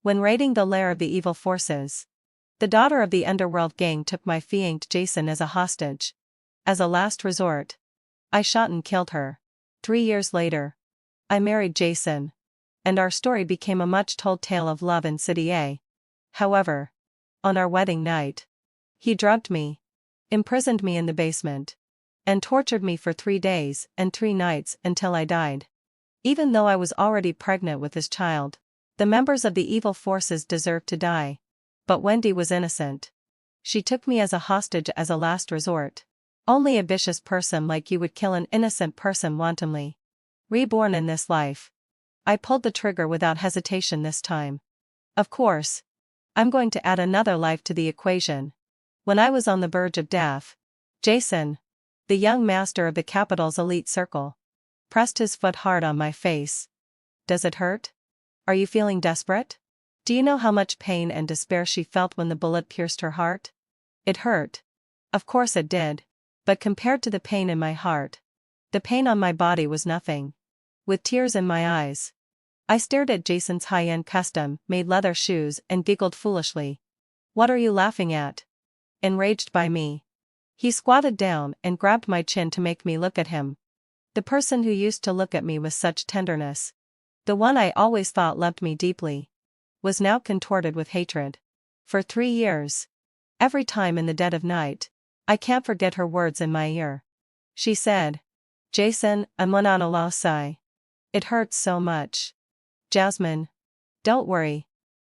When raiding the lair of the evil forces, the daughter of the underworld gang took my fiancé Jasmine as a hostage. As a last resort, I shot and killed her. 3 years later, I married Jasmine, and our story became a much-told tale of love in City A. However, on our wedding night, he drugged me, imprisoned me in the basement, and tortured me for 3 days and 3 nights until I died. Even though I was already pregnant with his child, the members of the evil forces deserved to die. But Wendy was innocent. She took me as a hostage as a last resort. Only a vicious person like you would kill an innocent person wantonly. Reborn in this life. I pulled the trigger without hesitation this time. Of course, I'm going to add another life to the equation. When I was on the verge of death, Jasmine, the young master of the capital's elite circle, pressed his foot hard on my face. Does it hurt? Are you feeling desperate? Do you know how much pain and despair she felt when the bullet pierced her heart? It hurt. Of course it did. But compared to the pain in my heart, the pain on my body was nothing. With tears in my eyes, I stared at Jason's high-end custom-made leather shoes and giggled foolishly. What are you laughing at? Enraged by me, he squatted down and grabbed my chin to make me look at him. The person who used to look at me with such tenderness, the one I always thought loved me deeply, was now contorted with hatred. For 3 years, every time in the dead of night, I can't forget her words in my ear. She said, Jasmine, I'm one on a low sigh. It hurts so much. Jasmine, don't worry.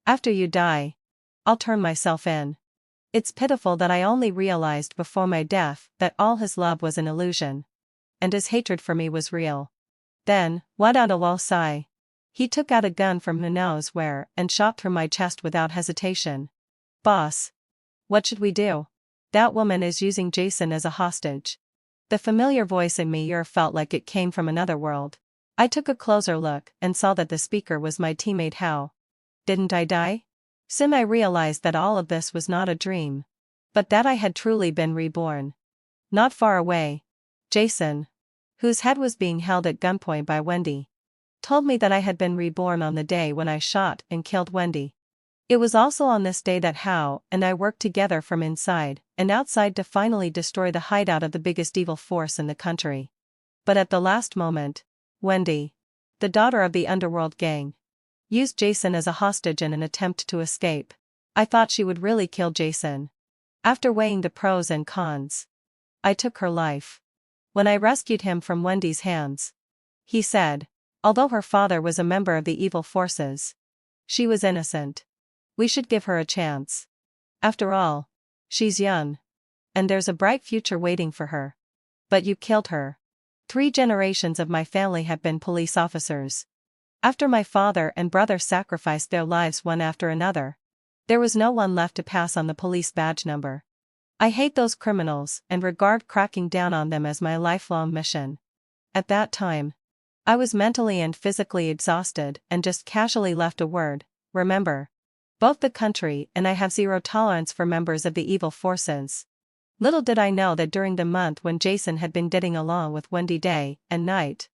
After you die, I'll turn myself in. It's pitiful that I only realized before my death that all his love was an illusion, and his hatred for me was real. Then, what on a low sigh? He took out a gun from who knows where and shot through my chest without hesitation. Boss, what should we do? That woman is using Jasmine as a hostage. The familiar voice in my ear felt like it came from another world. I took a closer look and saw that the speaker was my teammate How. Didn't I die? Soon I realized that all of this was not a dream, but that I had truly been reborn. Not far away, Jasmine, whose head was being held at gunpoint by Wendy, told me that I had been reborn on the day when I shot and killed Wendy. It was also on this day that How and I worked together from inside and outside to finally destroy the hideout of the biggest evil force in the country. But at the last moment, Wendy, the daughter of the underworld gang, used Jasmine as a hostage in an attempt to escape. I thought she would really kill Jasmine. After weighing the pros and cons, I took her life. When I rescued him from Wendy's hands, he said, although her father was a member of the evil forces, she was innocent. We should give her a chance. After all, she's young, and there's a bright future waiting for her. But you killed her. 3 generations of my family have been police officers. After my father and brother sacrificed their lives one after another, there was no one left to pass on the police badge number. I hate those criminals and regard cracking down on them as my lifelong mission. At that time, I was mentally and physically exhausted and just casually left a word, remember. Both the country and I have zero tolerance for members of the evil forces. Little did I know that during the month when Jasmine had been getting along with Wendy day and night,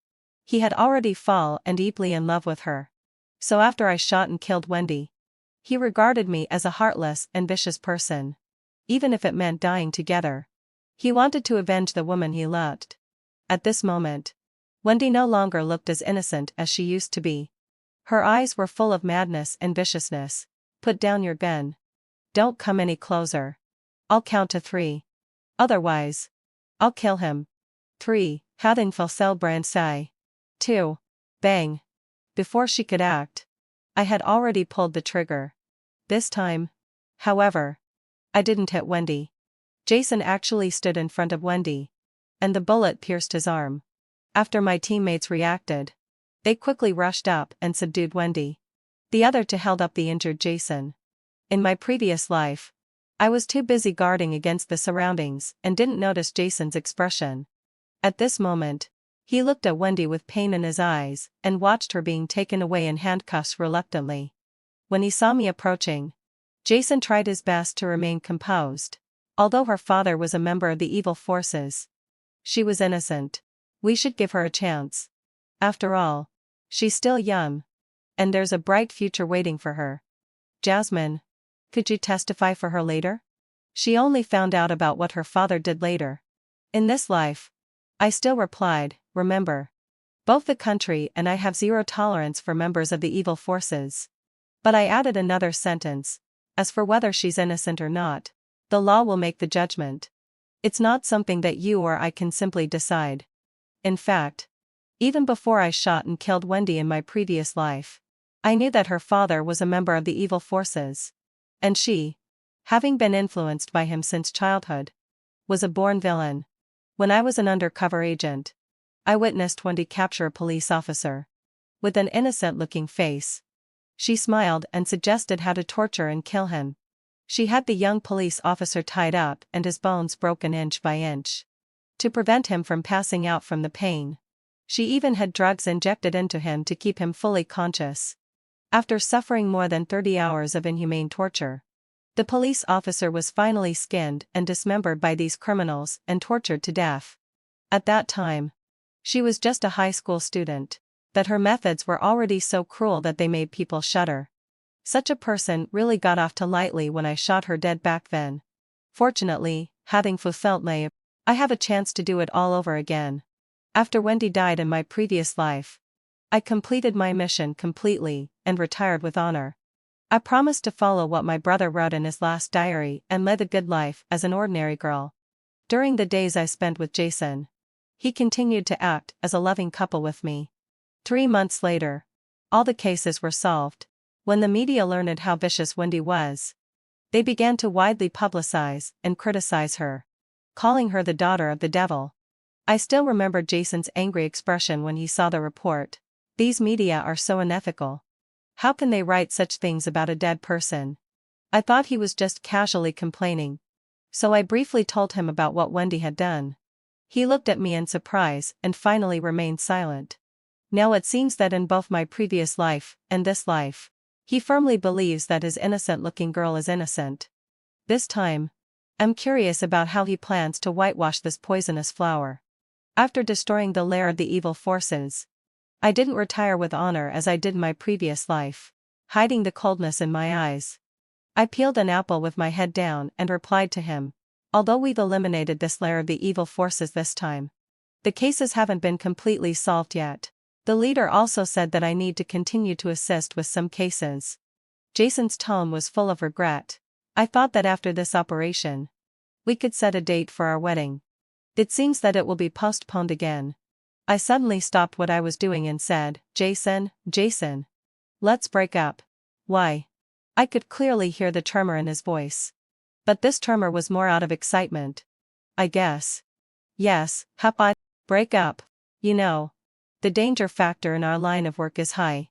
he had already fallen deeply in love with her. So after I shot and killed Wendy, he regarded me as a heartless and vicious person. Even if it meant dying together. He wanted to avenge the woman he loved. At this moment, Wendy no longer looked as innocent as she used to be. Her eyes were full of madness and viciousness. Put down your gun. Don't come any closer. I'll count to 3. Otherwise, I'll kill him. 3. Hadden falsel brand sai. 2. Bang. Before she could act, I had already pulled the trigger. This time, however, I didn't hit Wendy. Jasmine actually stood in front of Wendy, and the bullet pierced his arm. After my teammates reacted, they quickly rushed up and subdued Wendy. The other two held up the injured Jasmine. In my previous life, I was too busy guarding against the surroundings and didn't notice Jason's expression. At this moment, he looked at Wendy with pain in his eyes and watched her being taken away in handcuffs reluctantly. When he saw me approaching, Jasmine tried his best to remain composed. Although her father was a member of the evil forces, she was innocent. We should give her a chance. After all, she's still young, and there's a bright future waiting for her. Jasmine. Could you testify for her later? She only found out about what her father did later. In this life. I still replied, remember. Both the country and I have zero tolerance for members of the evil forces. But I added another sentence. As for whether she's innocent or not, the law will make the judgment. It's not something that you or I can simply decide. In fact, even before I shot and killed Wendy in my previous life, I knew that her father was a member of the evil forces. And she, having been influenced by him since childhood, was a born villain. When I was an undercover agent, I witnessed Wendy capture a police officer. With an innocent-looking face, she smiled and suggested how to torture and kill him. She had the young police officer tied up and his bones broken inch by inch. To prevent him from passing out from the pain, she even had drugs injected into him to keep him fully conscious. After suffering more than 30 hours of inhumane torture, the police officer was finally skinned and dismembered by these criminals and tortured to death. At that time, she was just a high school student, but her methods were already so cruel that they made people shudder. Such a person really got off too lightly when I shot her dead back then. Fortunately, having fulfilled my, I have a chance to do it all over again. After Wendy died in my previous life, I completed my mission completely and retired with honor. I promised to follow what my brother wrote in his last diary and live a good life as an ordinary girl. During the days I spent with Jason, he continued to act as a loving couple with me. 3 months later, all the cases were solved. When the media learned how vicious Wendy was, they began to widely publicize and criticize her, calling her the daughter of the devil. I still remember Jason's angry expression when he saw the report. These media are so unethical. How can they write such things about a dead person? I thought he was just casually complaining. So I briefly told him about what Wendy had done. He looked at me in surprise and finally remained silent. Now it seems that in both my previous life and this life, he firmly believes that his innocent-looking girl is innocent. This time, I'm curious about how he plans to whitewash this poisonous flower. After destroying the lair of the evil forces, I didn't retire with honor as I did in my previous life, hiding the coldness in my eyes. I peeled an apple with my head down and replied to him, although we've eliminated this lair of the evil forces this time, the cases haven't been completely solved yet. The leader also said that I need to continue to assist with some cases. Jason's tone was full of regret. I thought that after this operation, we could set a date for our wedding. It seems that it will be postponed again. I suddenly stopped what I was doing and said, Jason, let's break up. Why? I could clearly hear the tremor in his voice. But this tremor was more out of excitement. I guess. Yes, break up. You know, the danger factor in our line of work is high.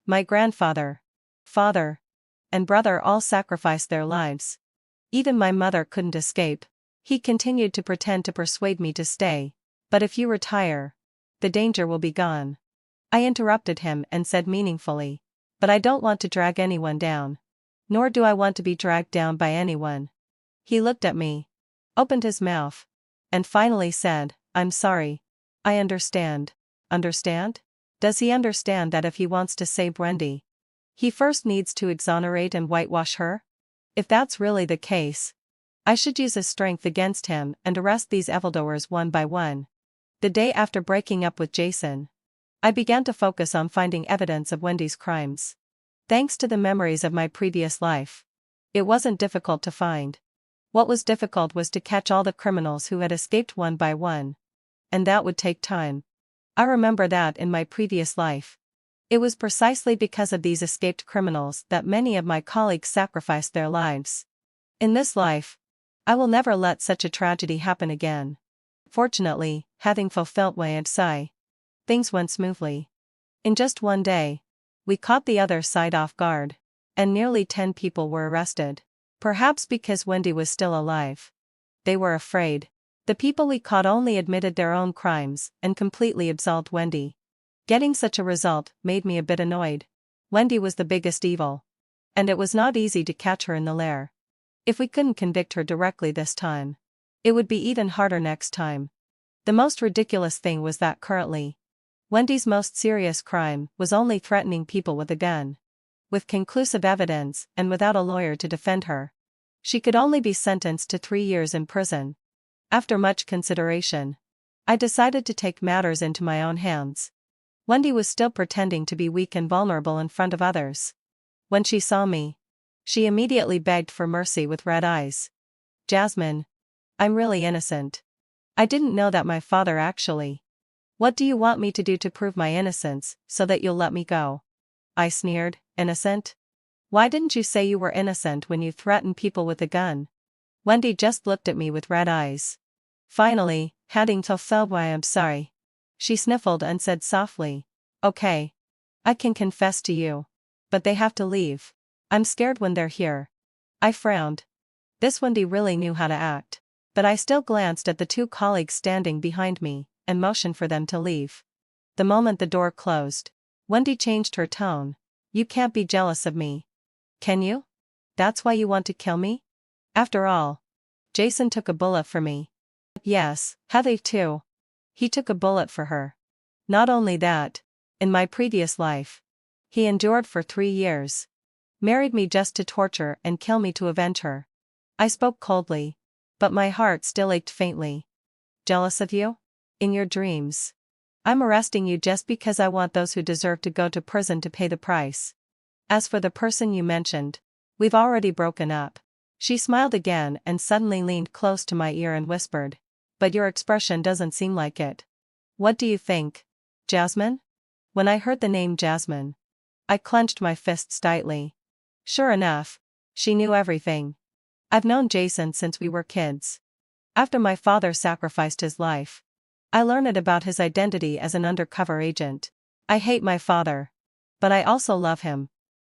My grandfather, father, and brother all sacrificed their lives. Even my mother couldn't escape. He continued to pretend to persuade me to stay, but if you retire, the danger will be gone. I interrupted him and said meaningfully, but I don't want to drag anyone down. Nor do I want to be dragged down by anyone. He looked at me, opened his mouth, and finally said, I'm sorry. I understand. Understand? Does he understand that if he wants to save Wendy, he first needs to exonerate and whitewash her? If that's really the case, I should use his strength against him and arrest these evildoers one by one. The day after breaking up with Jason, I began to focus on finding evidence of Wendy's crimes. Thanks to the memories of my previous life, it wasn't difficult to find. What was difficult was to catch all the criminals who had escaped one by one. And that would take time. I remember that in my previous life, it was precisely because of these escaped criminals that many of my colleagues sacrificed their lives. In this life, I will never let such a tragedy happen again. Fortunately, having fulfilled my PSI, things went smoothly. In just one day, we caught the other side off guard, and nearly 10 people were arrested. Perhaps because Wendy was still alive. They were afraid. The people we caught only admitted their own crimes and completely absolved Wendy. Getting such a result made me a bit annoyed. Wendy was the biggest evil. And it was not easy to catch her in the lair. If we couldn't convict her directly this time, it would be even harder next time. The most ridiculous thing was that currently, Wendy's most serious crime was only threatening people with a gun. with conclusive evidence and without a lawyer to defend her. She could only be sentenced to 3 years in prison. After much consideration, I decided to take matters into my own hands. Wendy was still pretending to be weak and vulnerable in front of others. When she saw me, she immediately begged for mercy with red eyes. Jasmine, I'm really innocent. I didn't know that my father actually. What do you want me to do to prove my innocence so that you'll let me go? I sneered. Innocent? Why didn't you say you were innocent when you threatened people with a gun? Wendy just looked at me with red eyes. Finally, handing to why I'm sorry. She sniffled and said softly, okay. I can confess to you. But they have to leave. I'm scared when they're here. I frowned. This Wendy really knew how to act. But I still glanced at the 2 colleagues standing behind me, and motioned for them to leave. The moment the door closed, Wendy changed her tone. You can't be jealous of me. Can you? That's why you want to kill me? After all, Jason took a bullet for me. Yes, Heather too. He took a bullet for her. Not only that, in my previous life, he endured for 3 years. Married me just to torture and kill me to avenge her. I spoke coldly, but my heart still ached faintly. Jealous of you? In your dreams. I'm arresting you just because I want those who deserve to go to prison to pay the price. As for the person you mentioned, we've already broken up. She smiled again and suddenly leaned close to my ear and whispered, but your expression doesn't seem like it. What do you think? Jasmine? When I heard the name Jasmine, I clenched my fists tightly. Sure enough, she knew everything. I've known Jason since we were kids. After my father sacrificed his life, I learned about his identity as an undercover agent. I hate my father. But I also love him.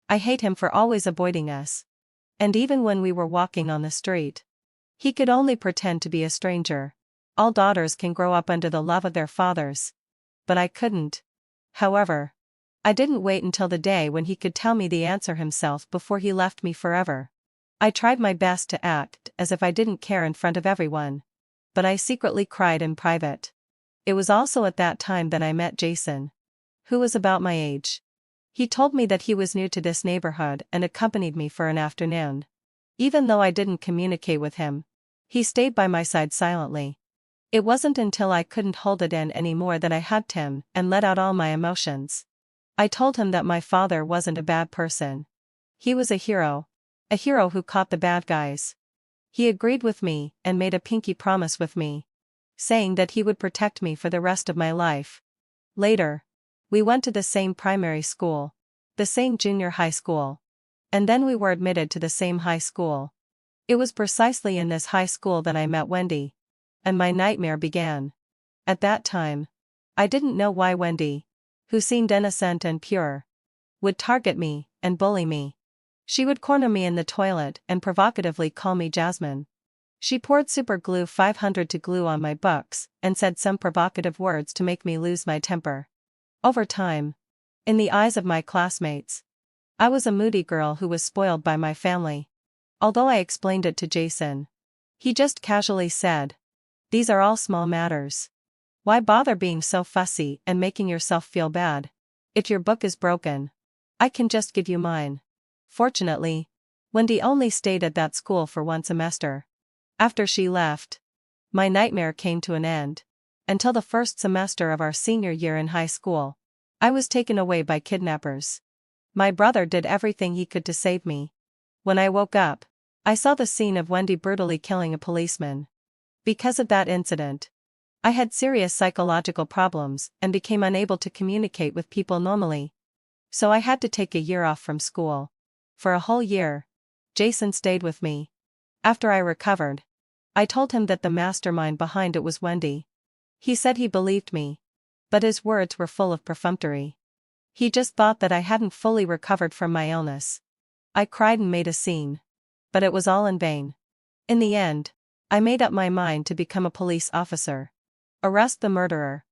I hate him for always avoiding us. And even when we were walking on the street, he could only pretend to be a stranger. All daughters can grow up under the love of their fathers. But I couldn't. However, I didn't wait until the day when he could tell me the answer himself before he left me forever. I tried my best to act as if I didn't care in front of everyone. But I secretly cried in private. It was also at that time that I met Jason, who was about my age. He told me that he was new to this neighborhood and accompanied me for an afternoon. Even though I didn't communicate with him, he stayed by my side silently. It wasn't until I couldn't hold it in anymore that I hugged him and let out all my emotions. I told him that my father wasn't a bad person. He was a hero who caught the bad guys. He agreed with me and made a pinky promise with me, saying that he would protect me for the rest of my life. Later, we went to the same primary school, the same junior high school, and then we were admitted to the same high school. It was precisely in this high school that I met Wendy, and my nightmare began. At that time, I didn't know why Wendy, who seemed innocent and pure, would target me and bully me. She would corner me in the toilet and provocatively call me Jasmine. She poured super glue 500 to glue on my books and said some provocative words to make me lose my temper. Over time, in the eyes of my classmates, I was a moody girl who was spoiled by my family. Although I explained it to Jason, he just casually said, "These are all small matters. Why bother being so fussy and making yourself feel bad? If your book is broken, I can just give you mine." Fortunately, Wendy only stayed at that school for 1 semester. After she left, my nightmare came to an end. Until the first semester of our senior year in high school, I was taken away by kidnappers. My brother did everything he could to save me. When I woke up, I saw the scene of Wendy brutally killing a policeman. Because of that incident, I had serious psychological problems and became unable to communicate with people normally. So I had to take a year off from school. For a whole year, Jason stayed with me. After I recovered, I told him that the mastermind behind it was Wendy. He said he believed me, but his words were full of perfunctory. He just thought that I hadn't fully recovered from my illness. I cried and made a scene. But it was all in vain. In the end, I made up my mind to become a police officer, arrest the murderer,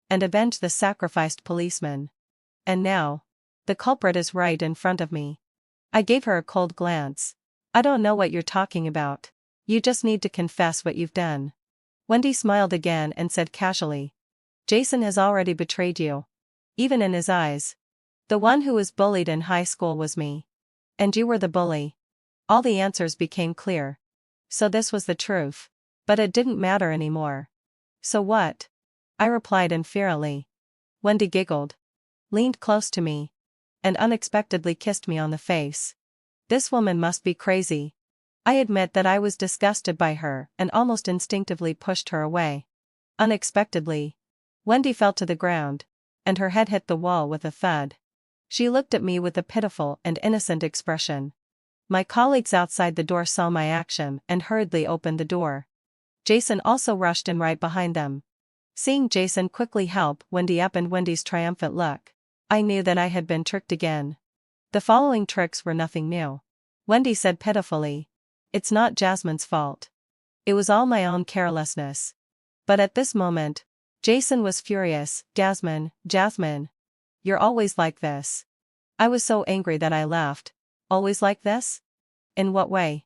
and avenge the sacrificed policeman. And now, the culprit is right in front of me. I gave her a cold glance. I don't know what you're talking about. You just need to confess what you've done. Wendy smiled again and said casually, Jason has already betrayed you. Even in his eyes, The one who was bullied in high school was me. And you were the bully. All the answers became clear. So this was the truth. But it didn't matter anymore. So what? I replied inferiorly. Wendy giggled, leaned close to me, and unexpectedly kissed me on the face. This woman must be crazy. I admit that I was disgusted by her and almost instinctively pushed her away. Unexpectedly, Wendy fell to the ground, and her head hit the wall with a thud. She looked at me with a pitiful and innocent expression. My colleagues outside the door saw my action and hurriedly opened the door. Jason also rushed in right behind them. Seeing Jason quickly help Wendy up and Wendy's triumphant look, I knew that I had been tricked again. The following tricks were nothing new. Wendy said pitifully, "It's not Jasmine's fault. It was all my own carelessness." But at this moment, Jason was furious. Jasmine, you're always like this." I was so angry that I laughed. "Always like this? In what way?"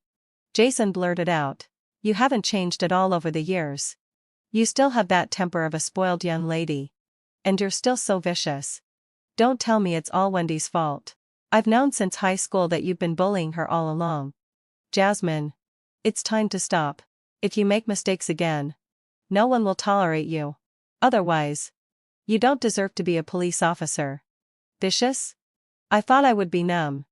Jason blurted out. "You haven't changed at all over the years. You still have that temper of a spoiled young lady. And you're still so vicious. Don't tell me it's all Wendy's fault. I've known since high school that you've been bullying her all along. Jasmine, it's time to stop. If you make mistakes again, no one will tolerate you. Otherwise, you don't deserve to be a police officer." Vicious? I thought I would be numb.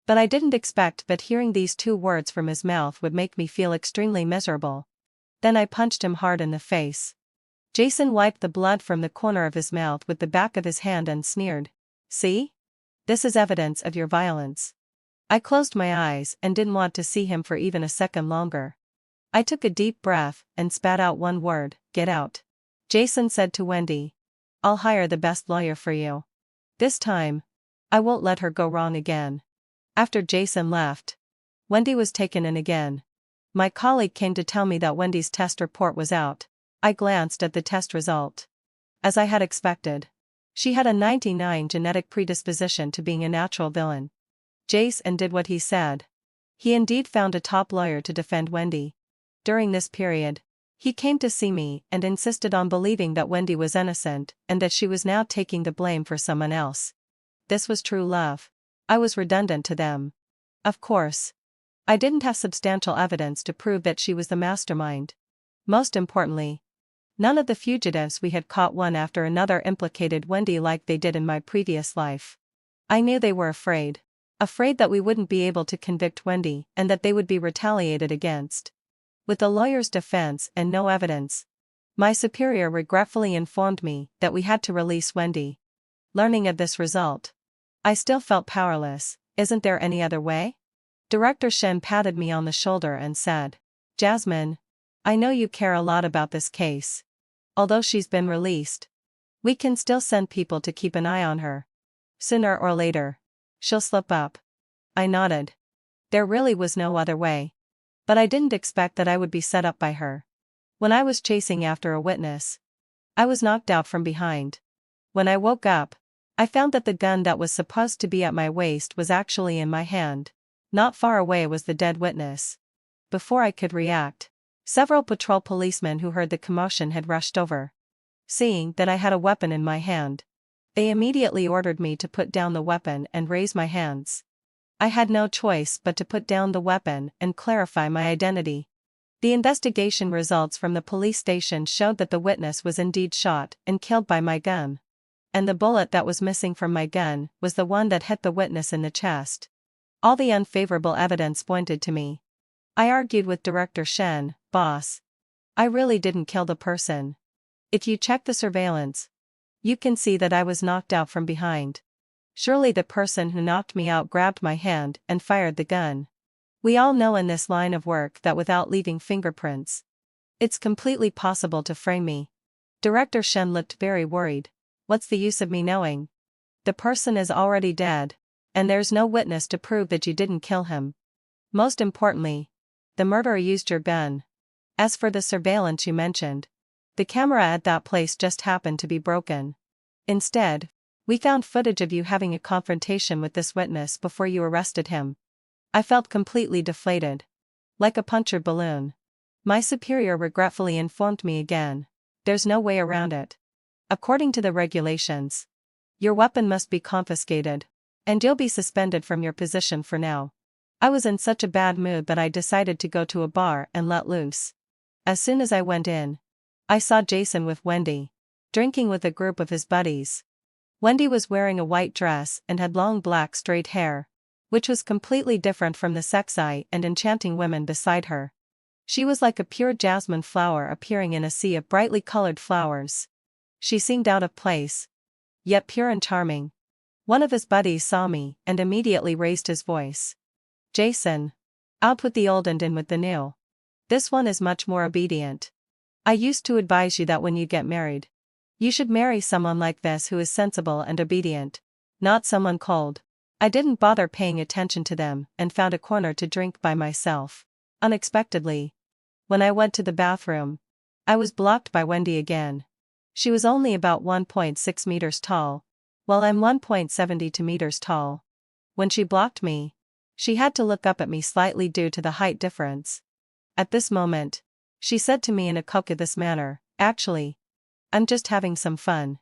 But I didn't expect that hearing these two words from his mouth would make me feel extremely miserable. Then I punched him hard in the face. Jason wiped the blood from the corner of his mouth with the back of his hand and sneered. "See? This is evidence of your violence." I closed my eyes and didn't want to see him for even a second longer. I took a deep breath and spat out one word, "Get out." Jason said to Wendy, "I'll hire the best lawyer for you. This time, I won't let her go wrong again." After Jason left, Wendy was taken in again. My colleague came to tell me that Wendy's test report was out. I glanced at the test result. As I had expected, she had a 99 genetic predisposition to being a natural villain. Jason did what he said. He indeed found a top lawyer to defend Wendy. During this period, he came to see me and insisted on believing that Wendy was innocent and that she was now taking the blame for someone else. This was true love. I was redundant to them. Of course, I didn't have substantial evidence to prove that she was the mastermind. Most importantly, none of the fugitives we had caught one after another implicated Wendy like they did in my previous life. I knew they were afraid. Afraid that we wouldn't be able to convict Wendy and that they would be retaliated against. With the lawyer's defense and no evidence, my superior regretfully informed me that we had to release Wendy. Learning of this result, I still felt powerless. "Isn't there any other way?" Director Shen patted me on the shoulder and said, "Jasmine, I know you care a lot about this case. Although she's been released, we can still send people to keep an eye on her. Sooner or later, she'll slip up." I nodded. There really was no other way. But I didn't expect that I would be set up by her. When I was chasing after a witness, I was knocked out from behind. When I woke up, I found that the gun that was supposed to be at my waist was actually in my hand. Not far away was the dead witness. Before I could react, several patrol policemen who heard the commotion had rushed over. Seeing that I had a weapon in my hand, they immediately ordered me to put down the weapon and raise my hands. I had no choice but to put down the weapon and clarify my identity. The investigation results from the police station showed that the witness was indeed shot and killed by my gun. And the bullet that was missing from my gun was the one that hit the witness in the chest. All the unfavorable evidence pointed to me. I argued with Director Shen, "Boss, I really didn't kill the person. If you check the surveillance, you can see that I was knocked out from behind. Surely the person who knocked me out grabbed my hand and fired the gun. We all know in this line of work that without leaving fingerprints, it's completely possible to frame me." Director Shen looked very worried. "What's the use of me knowing? The person is already dead, and there's no witness to prove that you didn't kill him. Most importantly, the murderer used your gun. As for the surveillance you mentioned, the camera at that place just happened to be broken. Instead, we found footage of you having a confrontation with this witness before you arrested him." I felt completely deflated. Like a punctured balloon. My superior regretfully informed me again, "There's no way around it. According to the regulations, Your weapon must be confiscated. And you'll be suspended from your position for now. I was in such a bad mood that I decided to go to a bar and let loose. As soon as I went in, I saw Jason with Wendy, drinking with a group of his buddies. Wendy was wearing a white dress and had long black straight hair, which was completely different from the sexy and enchanting women beside her. She was like a pure jasmine flower appearing in a sea of brightly colored flowers. She seemed out of place, yet pure and charming. One of his buddies saw me and immediately raised his voice. Jason. Out with the old and in with the new. This one is much more obedient. I used to advise you that when you get married, you should marry someone like this who is sensible and obedient, not someone cold. I didn't bother paying attention to them and found a corner to drink by myself. Unexpectedly, when I went to the bathroom, I was blocked by Wendy again. She was only about 1.6 meters tall, while I'm 1.72 meters tall. When she blocked me, she had to look up at me slightly due to the height difference. At this moment, she said to me in a coquettish manner, "Actually, I'm just having some fun.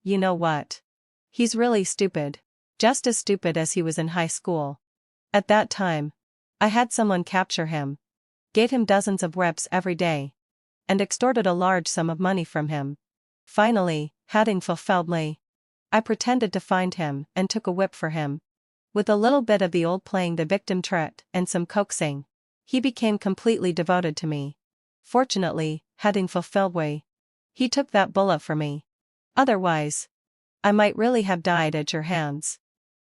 You know what? He's really stupid. Just as stupid as he was in high school. At that time, I had someone capture him, gave him dozens of reps every day, and extorted a large sum of money from him. Finally, having fulfilled me, I pretended to find him and took a whip for him. With a little bit of the old playing the victim trick and some coaxing, he became completely devoted to me. Fortunately, having fulfilled me, he took that bullet for me. Otherwise, I might really have died at your hands."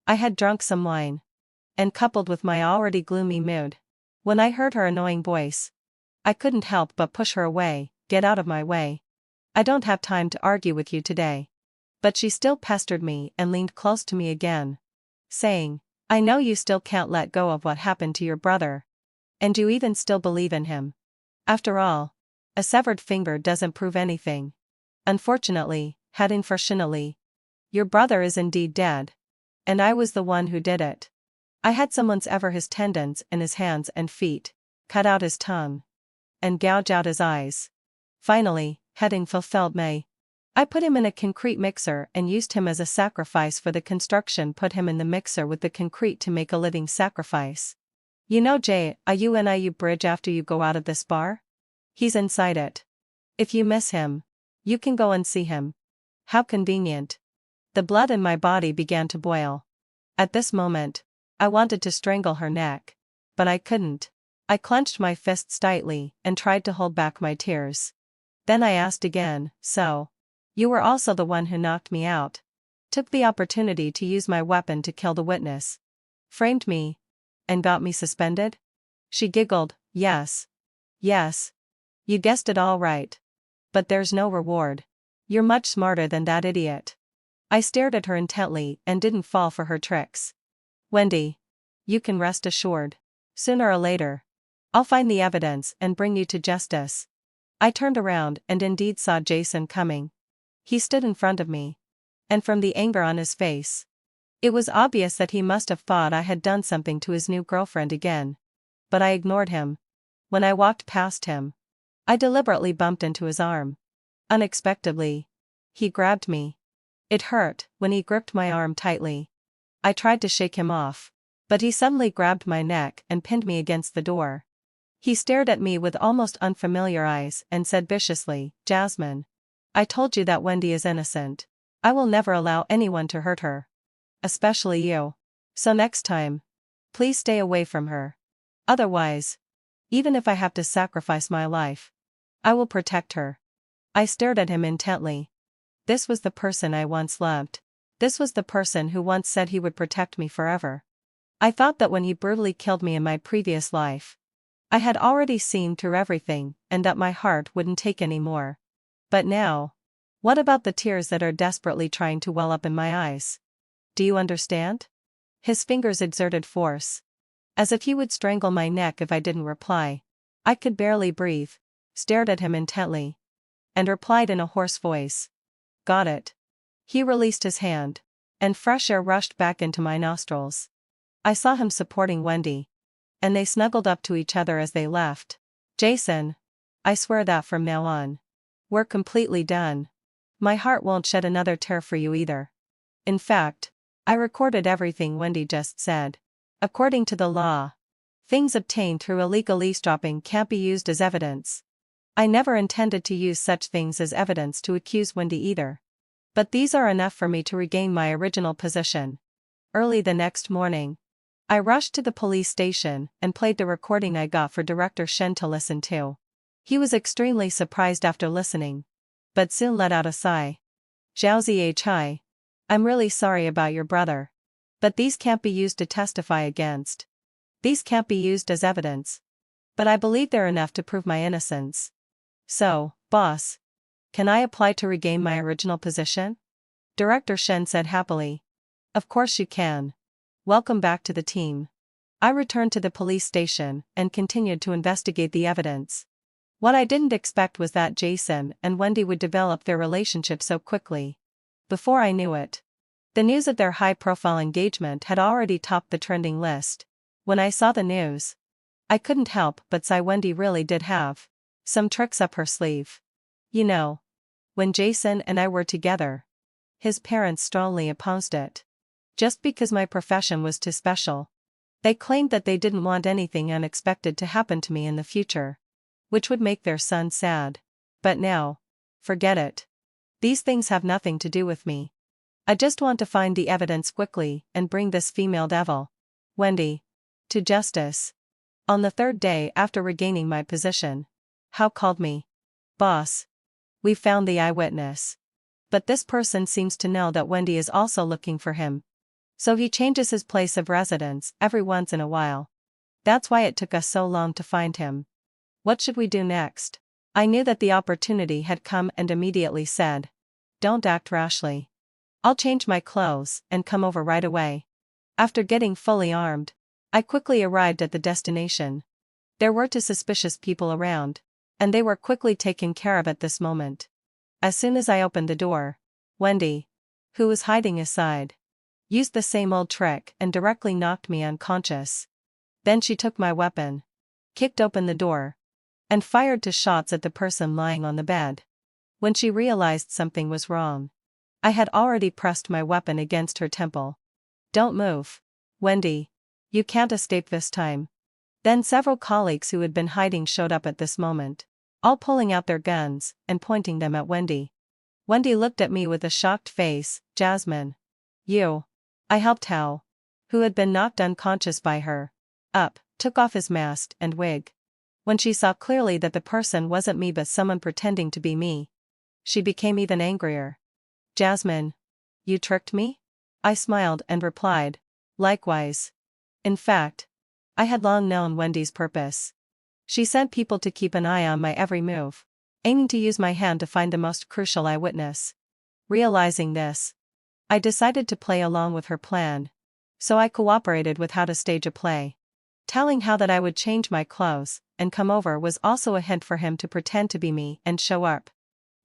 I had drunk some wine, and coupled with my already gloomy mood, when I heard her annoying voice, I couldn't help but push her away. "Get out of my way. I don't have time to argue with you today." But she still pestered me and leaned close to me again, saying, "I know you still can't let go of what happened to your brother. And you even still believe in him. After all, a severed finger doesn't prove anything. Unfortunately, your brother is indeed dead. And I was the one who did it. I had someone sever his tendons in his hands and feet, cut out his tongue, and gouge out his eyes. Finally, having fulfilled me, I put him in a concrete mixer and used him as a sacrifice for the construction. Put him in the mixer with the concrete to make a living sacrifice. You know JIU bridge after you go out of this bar? He's inside it. If you miss him, you can go and see him. How convenient." The blood in my body began to boil. At this moment, I wanted to strangle her neck, but I couldn't. I clenched my fists tightly and tried to hold back my tears. Then I asked again, "So, you were also the one who knocked me out? Took the opportunity to use my weapon to kill the witness? Framed me? And got me suspended?" She giggled, Yes. You guessed it all right. But there's no reward. You're much smarter than that idiot." I stared at her intently and didn't fall for her tricks. "Wendy, you can rest assured. Sooner or later, I'll find the evidence and bring you to justice." I turned around and indeed saw Jason coming. He stood in front of me. And from the anger on his face, it was obvious that he must have thought I had done something to his new girlfriend again. But I ignored him. When I walked past him, I deliberately bumped into his arm. Unexpectedly, he grabbed me. It hurt when he gripped my arm tightly. I tried to shake him off, but he suddenly grabbed my neck and pinned me against the door. He stared at me with almost unfamiliar eyes and said viciously, "Jasmine, I told you that Wendy is innocent. I will never allow anyone to hurt her. Especially you. So next time, please stay away from her. Otherwise, even if I have to sacrifice my life, I will protect her." I stared at him intently. This was the person I once loved. This was the person who once said he would protect me forever. I thought that when he brutally killed me in my previous life, I had already seen through everything and that my heart wouldn't take any more. But now, what about the tears that are desperately trying to well up in my eyes? Do you understand? His fingers exerted force, as if he would strangle my neck if I didn't reply. I could barely breathe, stared at him intently, and replied in a hoarse voice, "Got it." He released his hand, and fresh air rushed back into my nostrils. I saw him supporting Wendy, and they snuggled up to each other as they left. "Jason, I swear that from now on, we're completely done. My heart won't shed another tear for you either." In fact, I recorded everything Wendy just said. According to the law, things obtained through illegal eavesdropping can't be used as evidence. I never intended to use such things as evidence to accuse Wendy either. But these are enough for me to regain my original position. Early the next morning, I rushed to the police station and played the recording I got for Director Shen to listen to. He was extremely surprised after listening, but soon let out a sigh. Zhao, I'm really sorry about your brother. But these can't be used to testify against. These can't be used as evidence. But I believe they're enough to prove my innocence. So, boss, can I apply to regain my original position? Director Shen said happily. Of course you can. Welcome back to the team. I returned to the police station and continued to investigate the evidence. What I didn't expect was that Jason and Wendy would develop their relationship so quickly. Before I knew it, the news of their high-profile engagement had already topped the trending list. When I saw the news, I couldn't help but sigh. Wendy really did have some tricks up her sleeve. You know, when Jason and I were together, his parents strongly opposed it. Just because my profession was too special. They claimed that they didn't want anything unexpected to happen to me in the future, which would make their son sad. But now, forget it. These things have nothing to do with me. I just want to find the evidence quickly and bring this female devil, Wendy, to justice. On the third day after regaining my position, Hao called me. Boss, we found the eyewitness. But this person seems to know that Wendy is also looking for him. So he changes his place of residence every once in a while. That's why it took us so long to find him. What should we do next? I knew that the opportunity had come and immediately said, don't act rashly. I'll change my clothes and come over right away. After getting fully armed, I quickly arrived at the destination. There were 2 suspicious people around, and they were quickly taken care of at this moment. As soon as I opened the door, Wendy, who was hiding aside, used the same old trick and directly knocked me unconscious. Then she took my weapon, kicked open the door, and fired 2 shots at the person lying on the bed. When she realized something was wrong, I had already pressed my weapon against her temple. Don't move, Wendy. You can't escape this time. Then several colleagues who had been hiding showed up at this moment, all pulling out their guns and pointing them at Wendy. Wendy looked at me with a shocked face. Jasmine. You. I helped Hao, who had been knocked unconscious by her, up, took off his mask and wig. When she saw clearly that the person wasn't me but someone pretending to be me, she became even angrier. Jasmine. You tricked me? I smiled and replied, likewise. In fact, I had long known Wendy's purpose. She sent people to keep an eye on my every move, aiming to use my hand to find the most crucial eyewitness. Realizing this, I decided to play along with her plan. So I cooperated with Hao to stage a play. Telling Hao that I would change my clothes and come over was also a hint for him to pretend to be me and show up.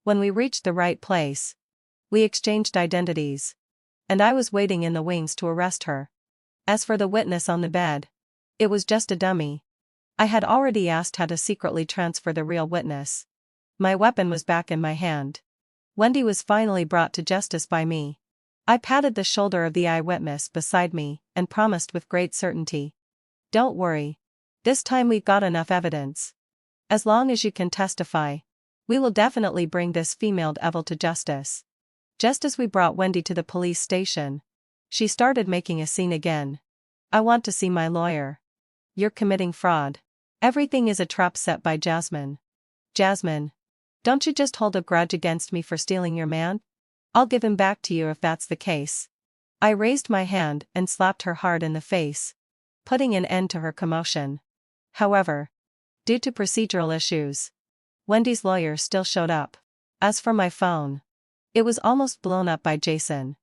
When we reached the right place, we exchanged identities, and I was waiting in the wings to arrest her. As for the witness on the bed, it was just a dummy. I had already asked Hao to secretly transfer the real witness. My weapon was back in my hand. Wendy was finally brought to justice by me. I patted the shoulder of the eyewitness beside me and promised with great certainty. Don't worry. This time we've got enough evidence. As long as you can testify, we will definitely bring this female devil to justice. Just as we brought Wendy to the police station, she started making a scene again. I want to see my lawyer. You're committing fraud. Everything is a trap set by Jasmine. Jasmine. Don't you just hold a grudge against me for stealing your man? I'll give him back to you if that's the case. I raised my hand and slapped her hard in the face, putting an end to her commotion. However, due to procedural issues, Wendy's lawyer still showed up. As for my phone, it was almost blown up by Jason.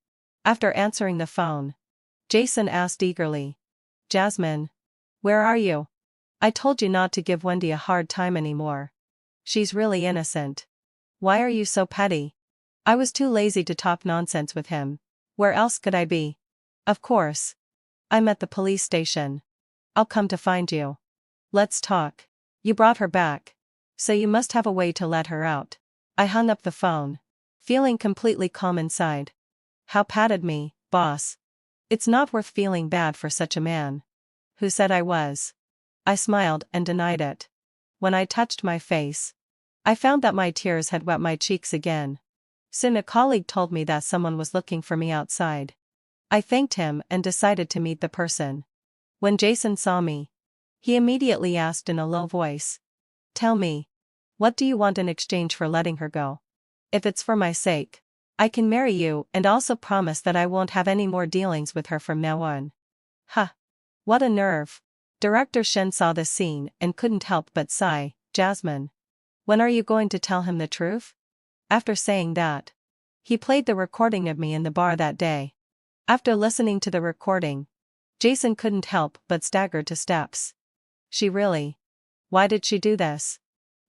After answering the phone, Jason asked eagerly, Jasmine, where are you? I told you not to give Wendy a hard time anymore. She's really innocent. Why are you so petty? I was too lazy to talk nonsense with him. Where else could I be? Of course. I'm at the police station. I'll come to find you. Let's talk. You brought her back, so you must have a way to let her out. I hung up the phone, feeling completely calm inside. How patted me, boss. It's not worth feeling bad for such a man. Who said I was? I smiled and denied it. When I touched my face, I found that my tears had wet my cheeks again. Soon a colleague told me that someone was looking for me outside. I thanked him and decided to meet the person. When Jason saw me, he immediately asked in a low voice, "Tell me, what do you want in exchange for letting her go? If it's for my sake, I can marry you and also promise that I won't have any more dealings with her from now on." Ha! What a nerve. Director Shen saw this scene and couldn't help but sigh. Jasmine, when are you going to tell him the truth? After saying that, he played the recording of me in the bar that day. After listening to the recording, Jason couldn't help but stagger to steps. She really? Why did she do this?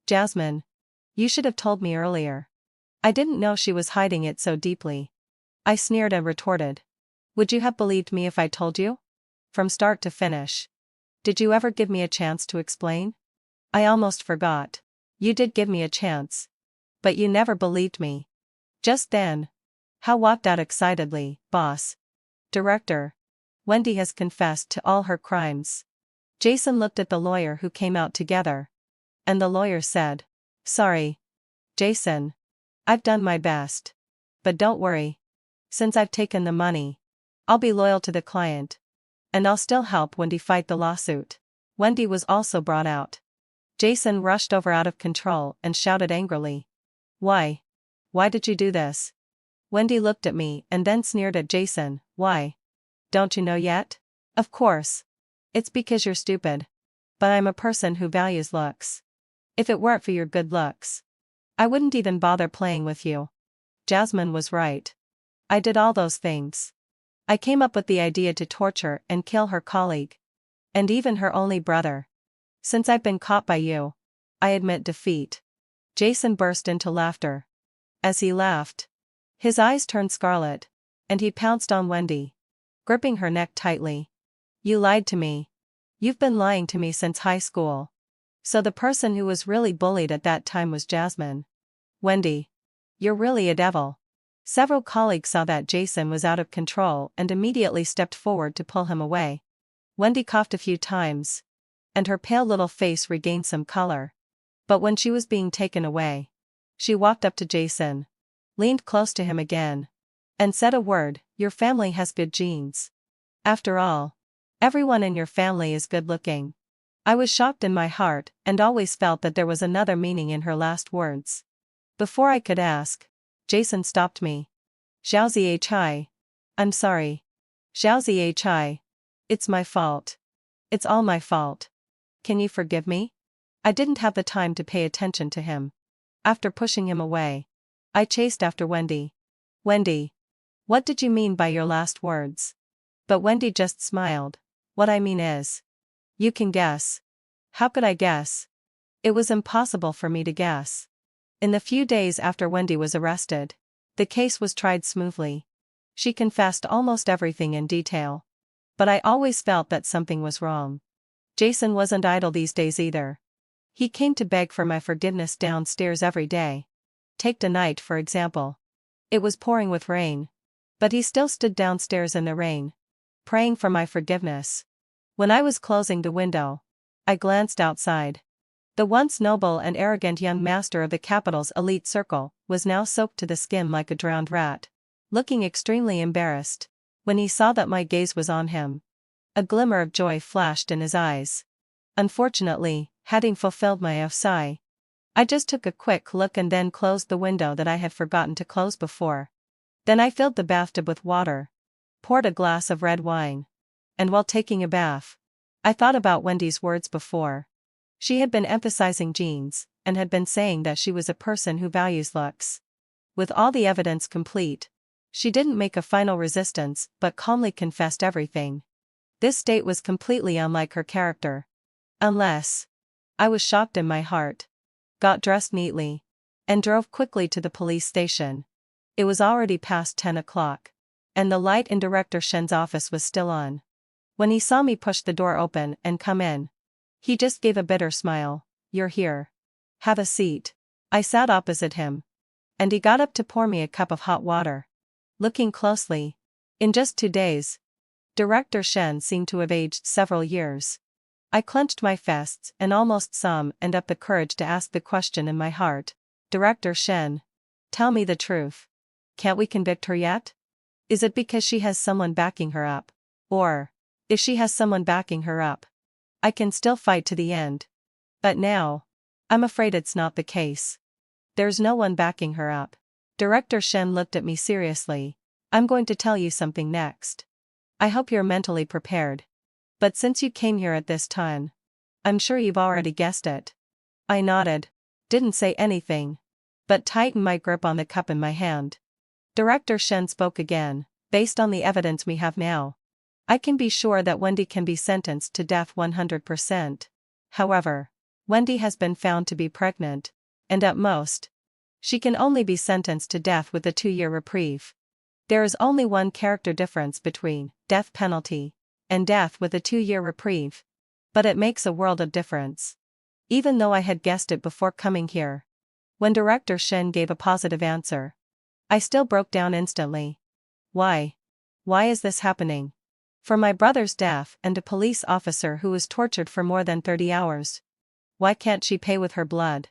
Jasmine, you should have told me earlier. I didn't know she was hiding it so deeply. I sneered and retorted. Would you have believed me if I told you? From start to finish. Did you ever give me a chance to explain? I almost forgot. You did give me a chance. But you never believed me. Just then. How walked out excitedly, boss. Director. Wendy has confessed to all her crimes. Jason looked at the lawyer who came out together. And the lawyer said, "Sorry, Jason. I've done my best. But don't worry. Since I've taken the money, I'll be loyal to the client. And I'll still help Wendy fight the lawsuit." Wendy was also brought out. Jason rushed over out of control and shouted angrily. "Why? Why did you do this?" Wendy looked at me and then sneered at Jason. "Why? Don't you know yet? Of course. It's because you're stupid. But I'm a person who values looks. If it weren't for your good looks, I wouldn't even bother playing with you." Jasmine was right. I did all those things. I came up with the idea to torture and kill her colleague. And even her only brother. Since I've been caught by you, I admit defeat. Jason burst into laughter. As he laughed, his eyes turned scarlet, and he pounced on Wendy, gripping her neck tightly. "You lied to me. You've been lying to me since high school." So the person who was really bullied at that time was Jasmine. Wendy, you're really a devil. Several colleagues saw that Jason was out of control and immediately stepped forward to pull him away. Wendy coughed a few times, and her pale little face regained some color. But when she was being taken away, she walked up to Jason, leaned close to him again, and said a word, "Your family has good genes. After all, everyone in your family is good-looking." I was shocked in my heart and always felt that there was another meaning in her last words. Before I could ask, Jason stopped me. "Zhao. I'm sorry. Zhao. It's my fault. It's all my fault. Can you forgive me?" I didn't have the time to pay attention to him. After pushing him away, I chased after Wendy. "Wendy, what did you mean by your last words?" But Wendy just smiled. "What I mean is, you can guess." How could I guess? It was impossible for me to guess. In the few days after Wendy was arrested, the case was tried smoothly. She confessed almost everything in detail. But I always felt that something was wrong. Jason wasn't idle these days either. He came to beg for my forgiveness downstairs every day. Take tonight for example. It was pouring with rain. But he still stood downstairs in the rain, praying for my forgiveness. When I was closing the window, I glanced outside. The once noble and arrogant young master of the capital's elite circle was now soaked to the skin like a drowned rat, looking extremely embarrassed. When he saw that my gaze was on him, a glimmer of joy flashed in his eyes. Unfortunately, having fulfilled my FSI, I just took a quick look and then closed the window that I had forgotten to close before. Then I filled the bathtub with water, poured a glass of red wine, and while taking a bath, I thought about Wendy's words before. She had been emphasizing genes, and had been saying that she was a person who values looks. With all the evidence complete, she didn't make a final resistance but calmly confessed everything. This state was completely unlike her character. Unless. I was shocked in my heart. Got dressed neatly, and drove quickly to the police station. It was already past 10 o'clock, and the light in Director Shen's office was still on. When he saw me push the door open and come in, he just gave a bitter smile. "You're here. Have a seat." I sat opposite him, and he got up to pour me a cup of hot water. Looking closely. In just 2 days, Director Shen seemed to have aged several years. I clenched my fists and almost summoned up the courage to ask the question in my heart. Director Shen, tell me the truth. Can't we convict her yet? Is it because she has someone backing her up? Or, if she has someone backing her up, I can still fight to the end. But now, I'm afraid it's not the case. There's no one backing her up. Director Shen looked at me seriously. I'm going to tell you something next. I hope you're mentally prepared. But since you came here at this time, I'm sure you've already guessed it. I nodded, didn't say anything, but tightened my grip on the cup in my hand. Director Shen spoke again. Based on the evidence we have now, I can be sure that Wendy can be sentenced to death 100%. However, Wendy has been found to be pregnant, and at most, she can only be sentenced to death with a 2-year reprieve. There is only one character difference between death penalty and death with a 2-year reprieve, but it makes a world of difference. Even though I had guessed it before coming here. When Director Shen gave a positive answer, I still broke down instantly. Why? Why is this happening? For my brother's death and a police officer who was tortured for more than 30 hours. Why can't she pay with her blood?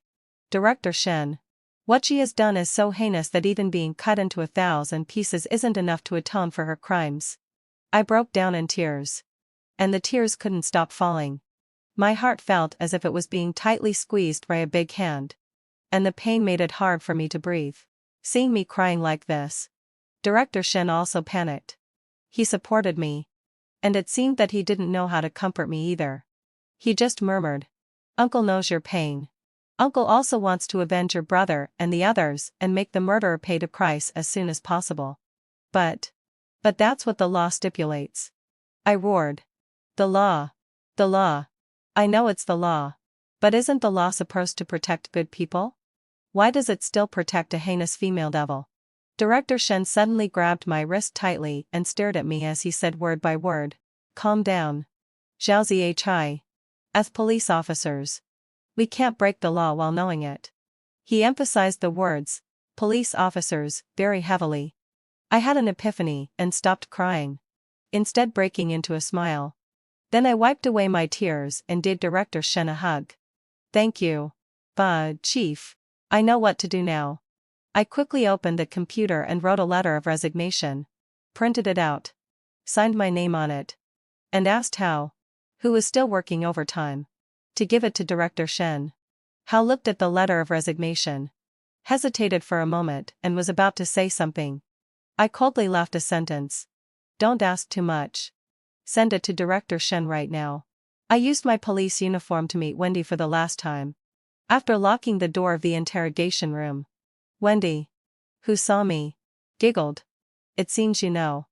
Director Shen, what she has done is so heinous that even being cut into 1,000 pieces isn't enough to atone for her crimes. I broke down in tears. And the tears couldn't stop falling. My heart felt as if it was being tightly squeezed by a big hand. And the pain made it hard for me to breathe. Seeing me crying like this, Director Shen also panicked. He supported me. And it seemed that he didn't know how to comfort me either. He just murmured, "Uncle knows your pain. Uncle also wants to avenge your brother and the others and make the murderer pay the price as soon as possible. But that's what the law stipulates." I roared. The law. The law. I know it's the law. But isn't the law supposed to protect good people? Why does it still protect a heinous female devil? Director Shen suddenly grabbed my wrist tightly and stared at me as he said word by word, "Calm down. Zhao. As police officers, we can't break the law while knowing it." He emphasized the words, police officers, very heavily. I had an epiphany and stopped crying, instead breaking into a smile. Then I wiped away my tears and gave Director Shen a hug. "Thank you. Chief. I know what to do now." I quickly opened the computer and wrote a letter of resignation, printed it out, signed my name on it, and asked Hao, who was still working overtime, to give it to Director Shen. Hao looked at the letter of resignation, hesitated for a moment and was about to say something. I coldly left a sentence. "Don't ask too much. Send it to Director Shen right now." I used my police uniform to meet Wendy for the last time. After locking the door of the interrogation room, Wendy, who saw me, giggled. "It seems you know.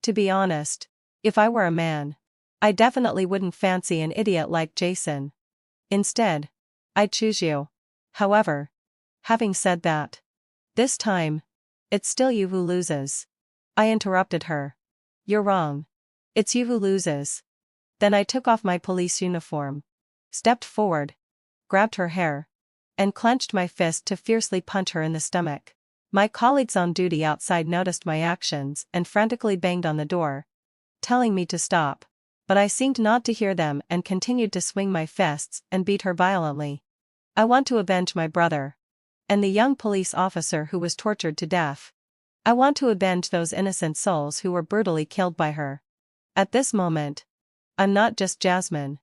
To be honest, if I were a man, I definitely wouldn't fancy an idiot like Jason. Instead, I'd choose you. However, having said that, this time, it's still you who loses." I interrupted her. "You're wrong. It's you who loses." Then I took off my police uniform, stepped forward, grabbed her hair, and clenched my fist to fiercely punch her in the stomach. My colleagues on duty outside noticed my actions and frantically banged on the door, telling me to stop, but I seemed not to hear them and continued to swing my fists and beat her violently. I want to avenge my brother and the young police officer who was tortured to death. I want to avenge those innocent souls who were brutally killed by her. At this moment, I'm not just Jasmine.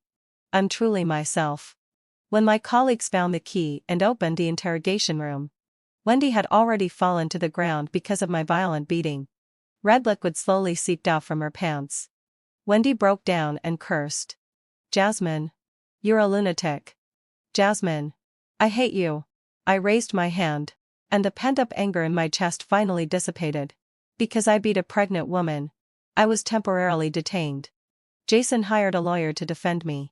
I'm truly myself. When my colleagues found the key and opened the interrogation room, Wendy had already fallen to the ground because of my violent beating. Red liquid slowly seeped out from her pants. Wendy broke down and cursed. "Jasmine. You're a lunatic. Jasmine. I hate you." I raised my hand, and the pent-up anger in my chest finally dissipated. Because I beat a pregnant woman, I was temporarily detained. Jason hired a lawyer to defend me.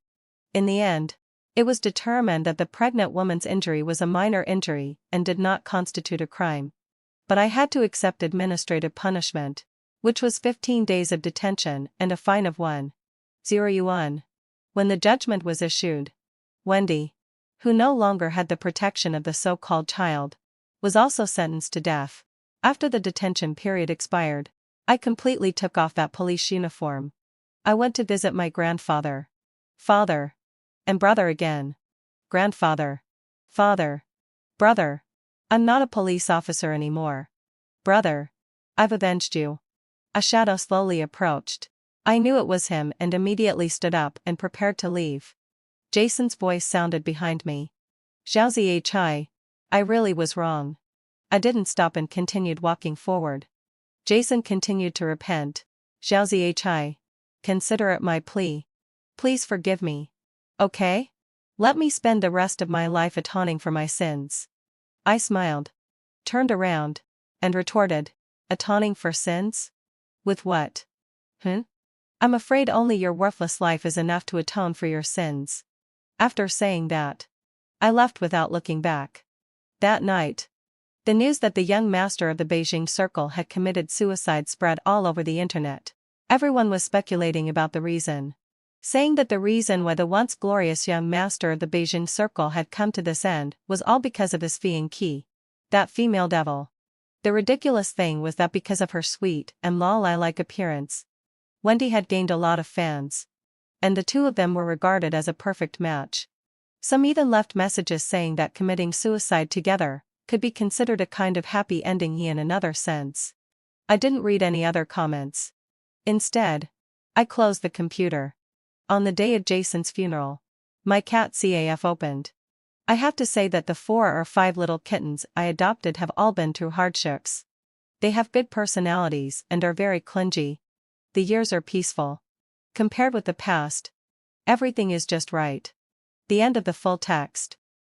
In the end, it was determined that the pregnant woman's injury was a minor injury and did not constitute a crime. But I had to accept administrative punishment, which was 15 days of detention and a fine of 1,000 yuan. When the judgment was issued, Wendy, who no longer had the protection of the so-called child, was also sentenced to death. After the detention period expired, I completely took off that police uniform. I went to visit my grandfather. Father. And brother again. Grandfather. Father. Brother. I'm not a police officer anymore. Brother. I've avenged you. A shadow slowly approached. I knew it was him and immediately stood up and prepared to leave. Jason's voice sounded behind me. Zhao. I really was wrong. I didn't stop and continued walking forward. Jason continued to repent. Zhao. Consider it my plea. Please forgive me. Okay? Let me spend the rest of my life atoning for my sins. I smiled, turned around, and retorted, atoning for sins? With what? I'm afraid only your worthless life is enough to atone for your sins. After saying that, I left without looking back. That night, the news that the young master of the Beijing circle had committed suicide spread all over the internet. Everyone was speculating about the reason, saying that the reason why the once glorious young master of the Beijing circle had come to this end was all because of his fiancé, that female devil. The ridiculous thing was that because of her sweet and lolly-like appearance, Wendy had gained a lot of fans, and the two of them were regarded as a perfect match. Some even left messages saying that committing suicide together could be considered a kind of happy ending in another sense. I didn't read any other comments. Instead, I closed the computer. On the day of Jason's funeral, my cat CAF opened. I have to say that the 4 or 5 little kittens I adopted have all been through hardships. They have big personalities and are very clingy. The years are peaceful. Compared with the past, everything is just right. The end of the full text.